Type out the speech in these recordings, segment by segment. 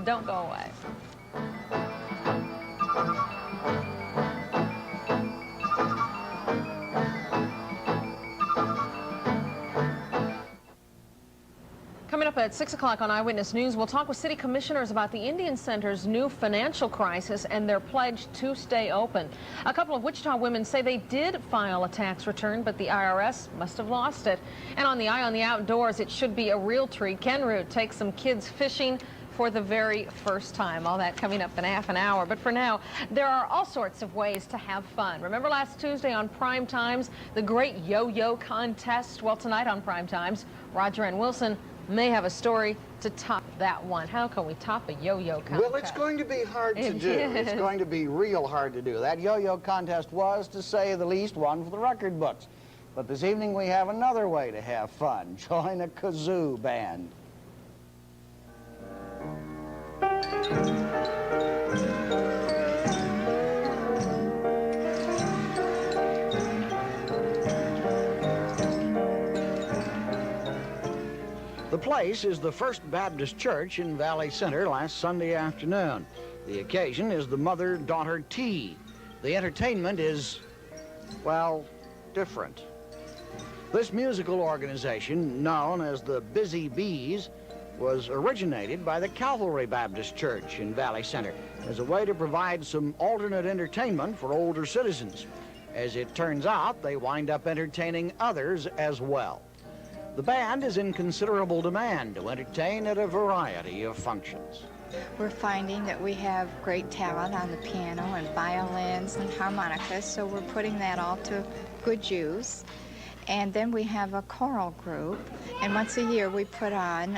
Don't go away. Coming up at 6 o'clock on Eyewitness News, we'll talk with city commissioners about the Indian Center's new financial crisis and their pledge to stay open. A couple of Wichita women say they did file a tax return, but the IRS must have lost it. And on the Eye on the Outdoors, it should be a real treat. Ken Root takes some kids fishing for the very first time. All that coming up in half an hour. But for now, there are all sorts of ways to have fun. Remember last Tuesday on Prime Times, the great yo-yo contest? Well, tonight on Prime Times, Roger and Wilson may have a story to top that one. How can we top a yo-yo contest? Well, it's going to be hard to do. It's going to be real hard to do. That yo-yo contest was, to say the least, one for the record books. But this evening we have another way to have fun. Join a kazoo band. The place is the First Baptist Church in Valley Center last Sunday afternoon. The occasion is the mother-daughter tea. The entertainment is, well, different. This musical organization, known as the Busy Bees, was originated by the Calvary Baptist Church in Valley Center as a way to provide some alternate entertainment for older citizens. As it turns out, they wind up entertaining others as well. The band is in considerable demand to entertain at a variety of functions. We're finding that we have great talent on the piano and violins and harmonicas, so we're putting that all to good use. And then we have a choral group, and once a year we put on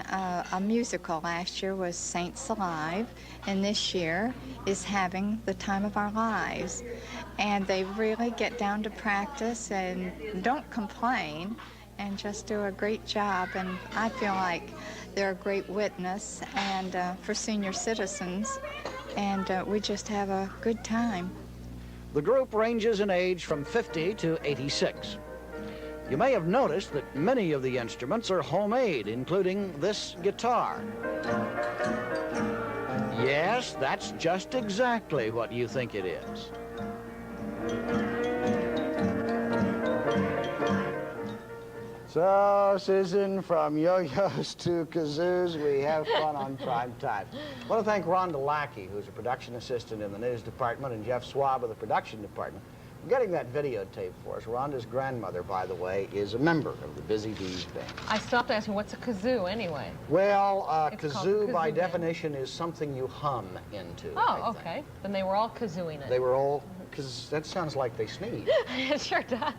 a musical. Last year was Saints Alive, and this year is Having the Time of Our Lives. And they really get down to practice and don't complain and just do a great job, and I feel like they're a great witness and for senior citizens, and we just have a good time. The group ranges in age from 50 to 86. You may have noticed that many of the instruments are homemade, including this guitar. Yes, that's just exactly what you think it is. So, Susan, from yo-yos to kazoos, we have fun on Prime Time. I want to thank Ronda Lackey, who's a production assistant in the news department, and Jeff Schwab of the production department, for getting that videotape for us. Rhonda's grandmother, by the way, is a member of the Busy Bees band. I stopped asking, what's a kazoo anyway? Well, kazoo kazoo by band. definition is something you hum into. Oh, okay. Then they were all kazooing it. They were all, because that sounds like they sneeze. It sure does.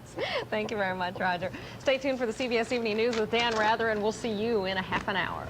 Thank you very much, Roger. Stay tuned for the CBS Evening News with Dan Rather, and we'll see you in a half an hour.